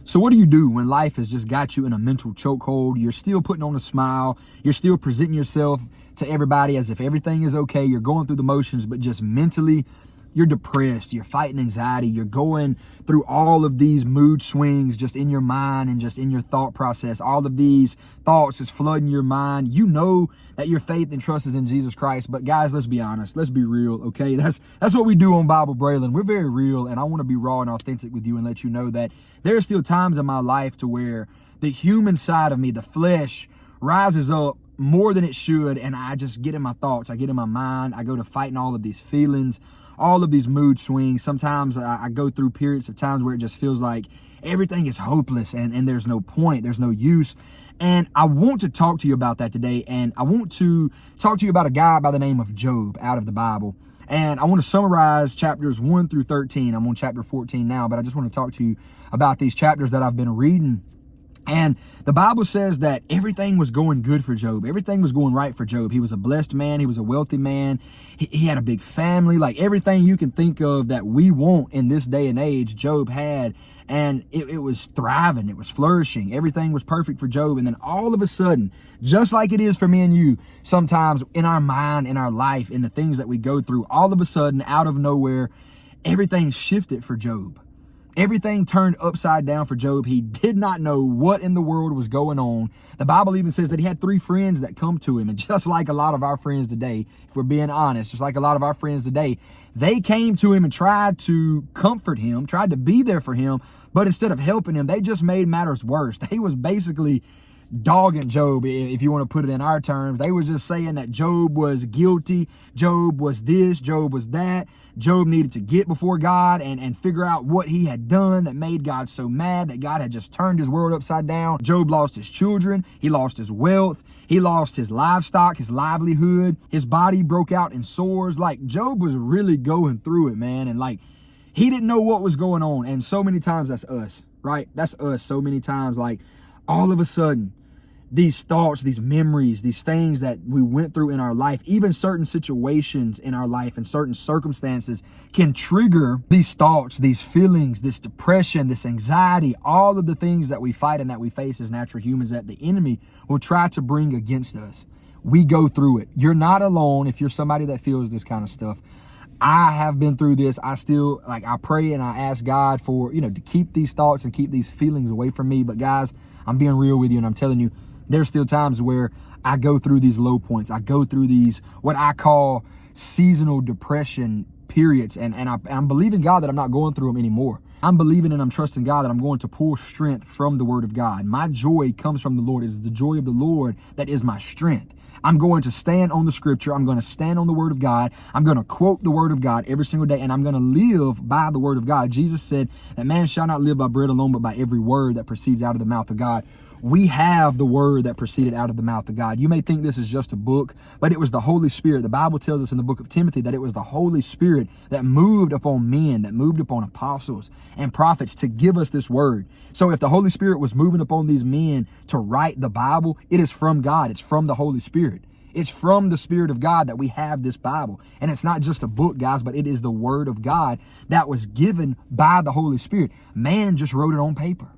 So what do you do when life has just got you in a mental chokehold? You're still putting on a smile. You're still presenting yourself to everybody as if everything is okay. You're going through the motions, but just mentally, you're depressed. You're fighting anxiety. You're going through all of these mood swings just in your mind and just in your thought process. All of these thoughts is flooding your mind. You know that your faith and trust is in Jesus Christ. But guys, let's be honest. Let's be real, okay? That's what we do on Bible Braylon. We're very real, and I want to be raw and authentic with you and let you know that there are still times in my life to where the human side of me, the flesh, rises up more than it should, and I just get in my thoughts. I get in my mind. I go to fighting all of these feelings, all of these mood swings. Sometimes I go through periods of times where it just feels like everything is hopeless and there's no point, there's no use. And I want to talk to you about that today. And I want to talk to you about a guy by the name of Job out of the Bible. And I want to summarize chapters 1 through 13. I'm on chapter 14 now, but I just want to talk to you about these chapters that I've been reading. And the Bible says that everything was going good for Job. Everything was going right for Job. He was a blessed man. He was a wealthy man. He had a big family. Like everything you can think of that we want in this day and age, Job had. And it was thriving. It was flourishing. Everything was perfect for Job. And then all of a sudden, just like it is for me and you, sometimes in our mind, in our life, in the things that we go through, all of a sudden, out of nowhere, everything shifted for Job. Everything turned upside down for Job. He did not know what in the world was going on. The Bible even says that he had 3 friends that come to him. And just like a lot of our friends today, if we're being honest, just like a lot of our friends today, they came to him and tried to comfort him, tried to be there for him. But instead of helping him, they just made matters worse. They was basically dogging Job, if you want to put it in our terms. They was just saying that Job was guilty, Job was this, Job was that. Job needed to get before God and figure out what he had done that made God so mad, that God had just turned his world upside down. Job lost his children, he lost his wealth, he lost his livestock, his livelihood, his body broke out in sores. Like Job was really going through it, man. And like, he didn't know what was going on. And so many times that's us, right? That's us. So many times, like all of a sudden, these thoughts, these memories, these things that we went through in our life, even certain situations in our life and certain circumstances can trigger these thoughts, these feelings, this depression, this anxiety, all of the things that we fight and that we face as natural humans that the enemy will try to bring against us. We go through it. You're not alone if you're somebody that feels this kind of stuff. I have been through this. I still, I pray and I ask God for, to keep these thoughts and keep these feelings away from me. But guys, I'm being real with you and I'm telling you, there's still times where I go through these low points. I go through these, what I call seasonal depression periods. And I'm believing God that I'm not going through them anymore. I'm believing and I'm trusting God that I'm going to pull strength from the word of God. My joy comes from the Lord. It is the joy of the Lord that is my strength. I'm going to stand on the scripture. I'm going to stand on the word of God. I'm going to quote the word of God every single day, and I'm going to live by the word of God. Jesus said that man shall not live by bread alone, but by every word that proceeds out of the mouth of God. We have the word that proceeded out of the mouth of God. You may think this is just a book, but it was the Holy Spirit. The Bible tells us in the book of Timothy that it was the Holy Spirit that moved upon men, that moved upon apostles and prophets to give us this word. So if the Holy Spirit was moving upon these men to write the Bible, it is from God. It's from the Holy Spirit. It's from the Spirit of God that we have this Bible. And it's not just a book, guys, but it is the word of God that was given by the Holy Spirit. Man just wrote it on paper.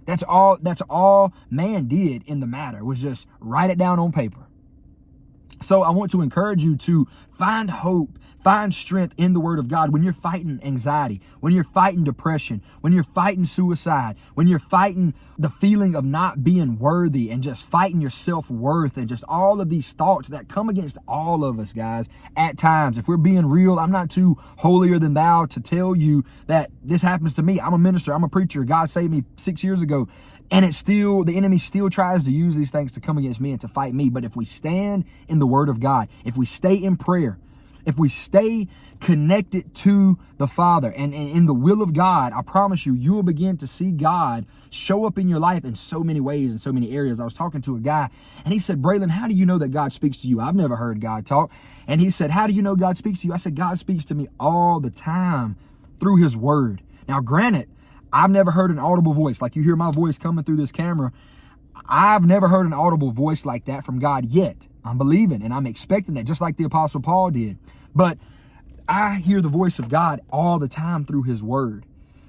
That's all man did in the matter, was just write it down on paper. So I want to encourage you to find hope, find strength in the word of God when you're fighting anxiety, when you're fighting depression, when you're fighting suicide, when you're fighting the feeling of not being worthy and just fighting your self-worth and just all of these thoughts that come against all of us, guys, at times. If we're being real, I'm not too holier than thou to tell you that this happens to me. I'm a minister. I'm a preacher. God saved me 6 years ago. And the enemy still tries to use these things to come against me and to fight me. But if we stand in the word of God, if we stay in prayer, if we stay connected to the Father and in the will of God, I promise you, you will begin to see God show up in your life in so many ways, in so many areas. I was talking to a guy and he said, Braylon, how do you know that God speaks to you? I've never heard God talk. And he said, how do you know God speaks to you? I said, God speaks to me all the time through his word. Now, granted, I've never heard an audible voice. Like you hear my voice coming through this camera. I've never heard an audible voice like that from God yet. I'm believing and I'm expecting that, just like the Apostle Paul did. But I hear the voice of God all the time through his word.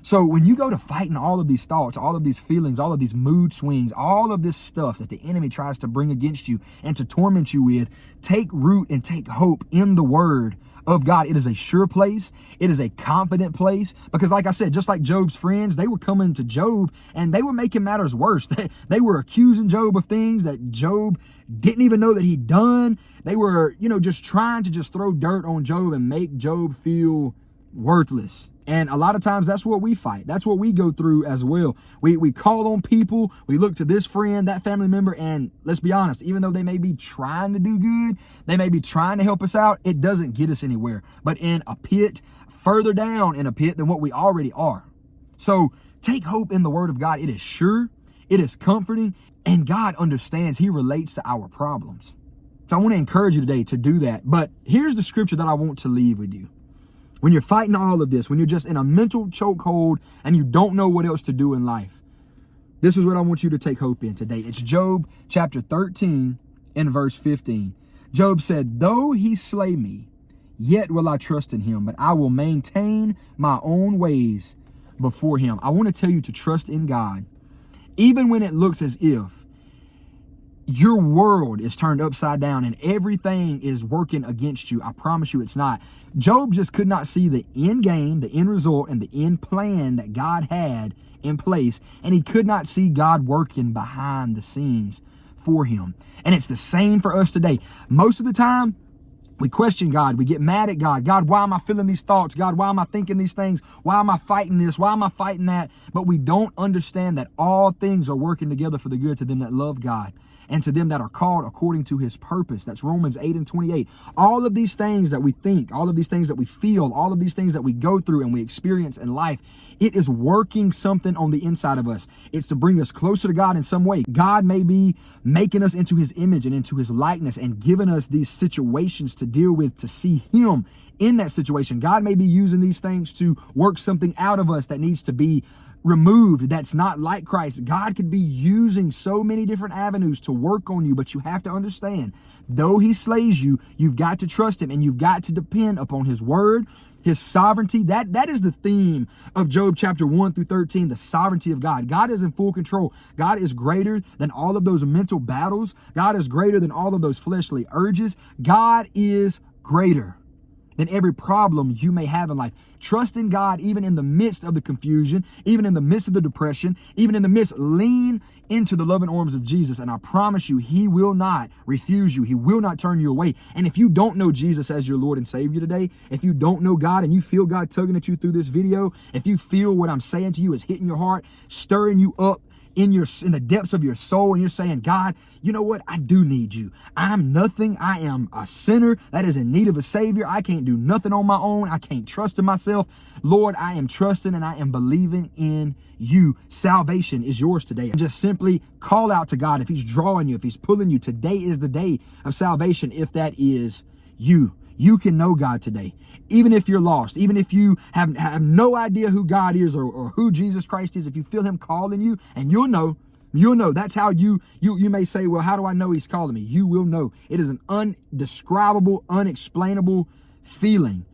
So when you go to fighting all of these thoughts, all of these feelings, all of these mood swings, all of this stuff that the enemy tries to bring against you and to torment you with, take root and take hope in the word of God. It is a sure place. It is a confident place, because like I said, just like Job's friends, they were coming to Job and they were making matters worse. They were accusing Job of things that Job didn't even know that he'd done. They were, just trying to just throw dirt on Job and make Job feel worthless. And a lot of times that's what we fight. That's what we go through as well. We call on people. We look to this friend, that family member. And let's be honest, even though they may be trying to do good, they may be trying to help us out, it doesn't get us anywhere, but in a pit, further down in a pit than what we already are. So take hope in the word of God. It is sure, it is comforting, and God understands. He relates to our problems. So I want to encourage you today to do that. But here's the scripture that I want to leave with you. When you're fighting all of this, when you're just in a mental chokehold and you don't know what else to do in life, this is what I want you to take hope in today. It's Job chapter 13 and verse 15. Job said, "Though he slay me, yet will I trust in him, but I will maintain my own ways before him." I want to tell you to trust in God, even when it looks as if your world is turned upside down and everything is working against you. I promise you it's not. Job just could not see the end game, the end result, and the end plan that God had in place. And he could not see God working behind the scenes for him. And it's the same for us today. Most of the time, we question God. We get mad at God. God, why am I feeling these thoughts? God, why am I thinking these things? Why am I fighting this? Why am I fighting that? But we don't understand that all things are working together for the good to them that love God and to them that are called according to his purpose. That's Romans 8 and 28. All of these things that we think, all of these things that we feel, all of these things that we go through and we experience in life, it is working something on the inside of us. It's to bring us closer to God in some way. God may be making us into his image and into his likeness and giving us these situations to deal with, to see him in that situation. God may be using these things to work something out of us that needs to be removed, that's not like Christ. God could be using so many different avenues to work on you, but you have to understand, though he slays you, you've got to trust him and you've got to depend upon his word, his sovereignty. That is the theme of Job chapter 1 through 13, the sovereignty of God. God is in full control. God is greater than all of those mental battles. God is greater than all of those fleshly urges. God is greater than every problem you may have in life. Trust in God even in the midst of the confusion, even in the midst of the depression, even in the midst. Lean into the loving arms of Jesus, and I promise you, he will not refuse you. He will not turn you away. And if you don't know Jesus as your Lord and Savior today, if you don't know God and you feel God tugging at you through this video, if you feel what I'm saying to you is hitting your heart, stirring you up in the depths of your soul, and you're saying, God, you know what? I do need you. I'm nothing. I am a sinner that is in need of a savior. I can't do nothing on my own. I can't trust in myself. Lord, I am trusting and I am believing in you. Salvation is yours today. Just simply call out to God. If he's drawing you, if he's pulling you, today is the day of salvation. If that is you, you can know God today. Even if you're lost, even if you have no idea who God is or who Jesus Christ is, if you feel him calling you, and you'll know, that's how you may say, well, how do I know he's calling me? You will know. It is an undescribable, unexplainable feeling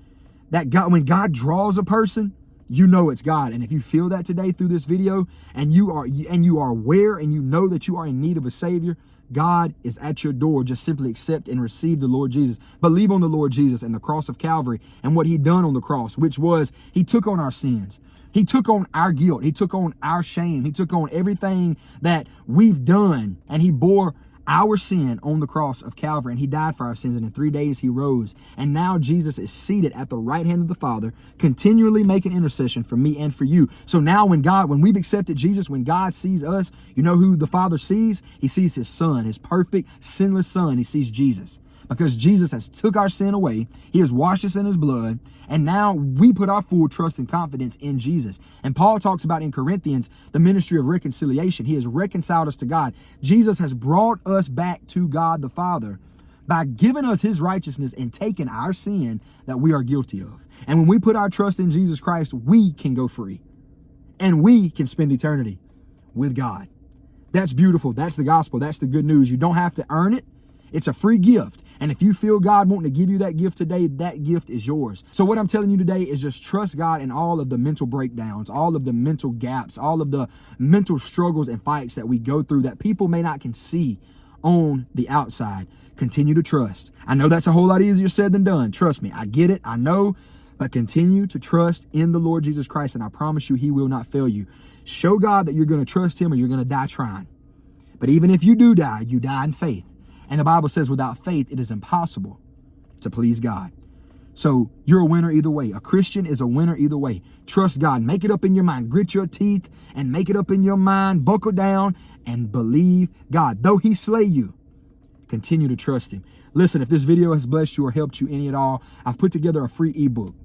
that God, when God draws a person, you know it's God. And if you feel that today through this video, and you are aware and you know that you are in need of a savior, God is at your door. Just simply accept and receive the Lord Jesus. Believe on the Lord Jesus and the cross of Calvary and what he done on the cross, which was he took on our sins. He took on our guilt. He took on our shame. He took on everything that we've done, and he bore our sin on the cross of Calvary, and he died for our sins, and in 3 days he rose. And now Jesus is seated at the right hand of the Father, continually making intercession for me and for you. So now when we've accepted Jesus, when God sees us, you know who the Father sees? He sees his Son, his perfect, sinless Son. He sees Jesus. Because Jesus has took our sin away. He has washed us in his blood. And now we put our full trust and confidence in Jesus. And Paul talks about in Corinthians, the ministry of reconciliation. He has reconciled us to God. Jesus has brought us back to God the Father by giving us his righteousness and taking our sin that we are guilty of. And when we put our trust in Jesus Christ, we can go free. And we can spend eternity with God. That's beautiful. That's the gospel. That's the good news. You don't have to earn it. It's a free gift. And if you feel God wanting to give you that gift today, that gift is yours. So what I'm telling you today is just trust God in all of the mental breakdowns, all of the mental gaps, all of the mental struggles and fights that we go through that people may not can see on the outside. Continue to trust. I know that's a whole lot easier said than done. Trust me, I get it, I know, but continue to trust in the Lord Jesus Christ, and I promise you, he will not fail you. Show God that you're going to trust him or you're going to die trying. But even if you do die, you die in faith. And the Bible says without faith, it is impossible to please God. So you're a winner either way. A Christian is a winner either way. Trust God. Make it up in your mind. Grit your teeth and make it up in your mind. Buckle down and believe God. Though he slay you, continue to trust him. Listen, if this video has blessed you or helped you any at all, I've put together a free ebook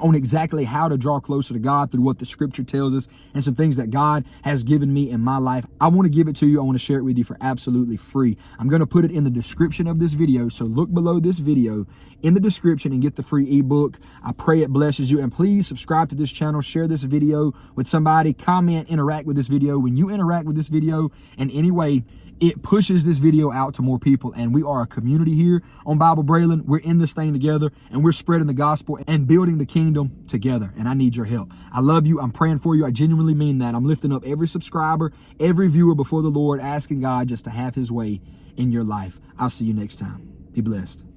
on exactly how to draw closer to God through what the scripture tells us and some things that God has given me in my life. I want to give it to you. I want to share it with you for absolutely free. I'm going to put it in the description of this video. So look below this video in the description and get the free ebook. I pray it blesses you. And please subscribe to this channel, share this video with somebody, comment, interact with this video. When you interact with this video in any way, it pushes this video out to more people. And we are a community here on Bible Braylon. We're in this thing together and we're spreading the gospel and building the kingdom together. And I need your help. I love you. I'm praying for you. I genuinely mean that. I'm lifting up every subscriber, every viewer before the Lord, asking God just to have his way in your life. I'll see you next time. Be blessed.